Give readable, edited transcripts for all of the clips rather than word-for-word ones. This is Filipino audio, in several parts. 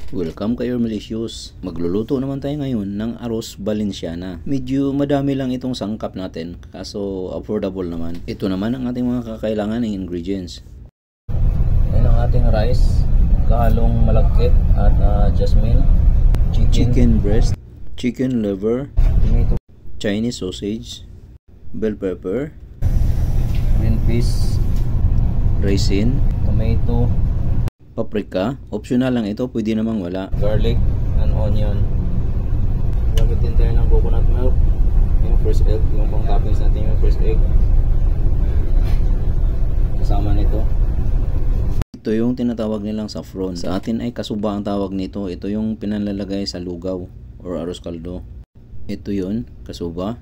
Welcome kayo Malicious. Magluluto naman tayo ngayon ng arroz Valenciana. Medyo madami lang itong sangkap natin, kaso affordable naman. Ito naman ang ating mga kakailangan ng ingredients. Ayan ang ating rice, kahalong malagkit at jasmine, chicken breast, chicken liver, Chinese sausage, bell pepper, green peas, raisin, tomato, paprika, optional lang ito, pwede namang wala, garlic and onion. Gamit din tayo ng coconut milk, yung first egg, yung pang toppings natin yung first egg. Kasama nito. Ito yung tinatawag nilang saffron. Sa atin ay kasuba ang tawag nito. Ito yung pinanlalagay sa lugaw or arroz caldo. Ito yun, kasuba.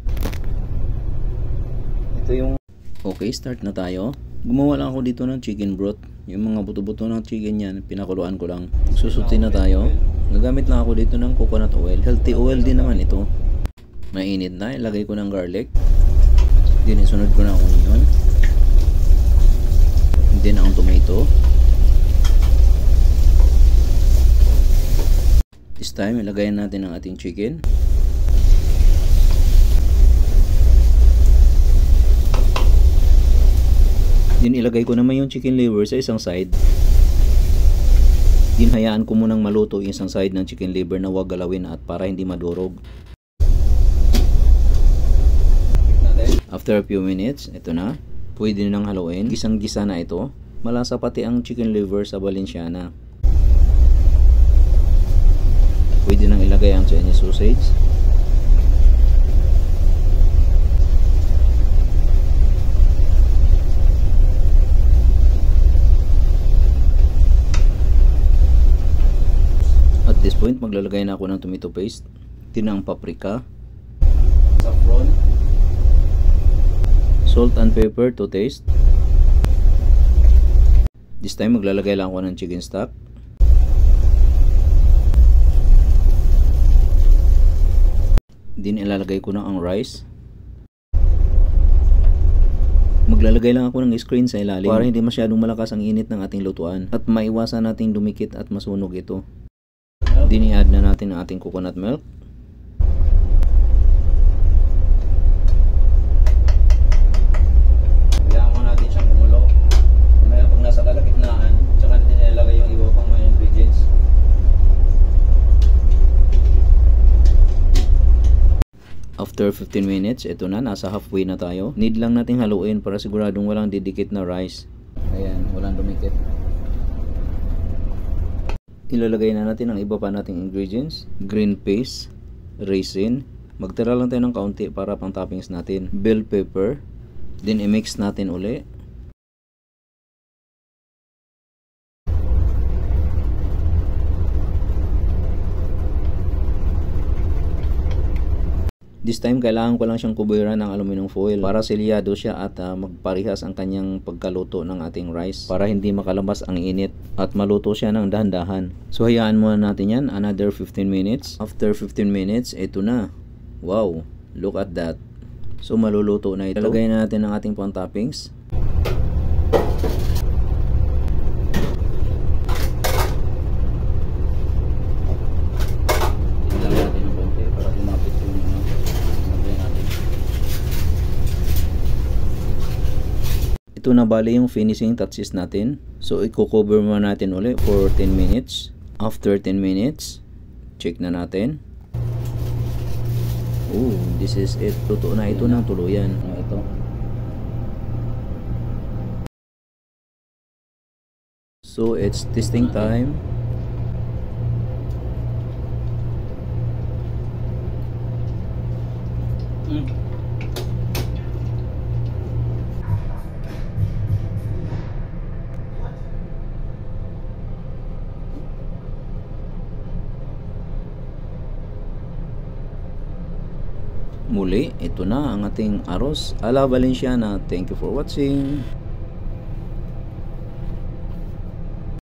Ito yung... Okay, start na tayo. Gumawa lang ako dito ng chicken broth. Yung mga buto-buto ng chicken yan, pinakuluan ko lang. Susutin na tayo. Gagamit lang ako dito ng coconut oil. Healthy oil din naman ito. Mainit na, ilagay ko ng garlic. Then isunod ko na ang onion. Then ang tomato. This time, ilagay natin ang ating chicken. Then ilagay ko naman yung chicken liver sa isang side. Then hayaan ko munang maluto yung isang side ng chicken liver na huwag galawin at para hindi madurog. After a few minutes, ito na. Pwede nang haluin. Gisang-gisa na ito. Malasa pati ang chicken liver sa Valenciana. Pwede nang ilagay ang Chinese sausage. At this point, maglalagay na ako ng tomato paste, tinang paprika, saffron, salt and pepper to taste. This time, maglalagay lang ako ng chicken stock. Din ilalagay ko na ang rice. Maglalagay lang ako ng screen sa ilalim para hindi masyadong malakas ang init ng ating lutuan at maiwasan nating dumikit at masunog ito. Din i-add na natin ang ating coconut milk. Hayaan mo natin siyang kumulo. Mamaya pag nasa kalagitnaan, tsaka natin ilalagay yung iba pang mga ingredients. After 15 minutes, ito na, nasa halfway na tayo. Need lang nating haluin para siguradong walang didikit na rice. Ayan, walang dumikit. Ilalagay na natin ang iba pa nating ingredients. Green peas, raisin. Magtira lang tayo ng kaunti para pang toppings natin. Bell pepper. Then i-mix natin uli. This time, kailangan ko lang siyang kuburan ng aluminum foil para selyado siya at magparihas ang kanyang pagkaluto ng ating rice para hindi makalabas ang init at maluto siya ng dahan-dahan. So, hayaan muna natin yan another 15 minutes. After 15 minutes, ito na. Wow! Look at that. So, maluluto na ito. Ilagay na natin ang ating pang toppings. Ito na bali yung finishing touches natin. So, i-cover muna natin ulit for 10 minutes. After 10 minutes, check na natin. Oh, this is it. Luto na ito ng tuluyan. Ito. So, it's tasting time. Muli, ito na ang ating arroz ala Valenciana. Thank you for watching.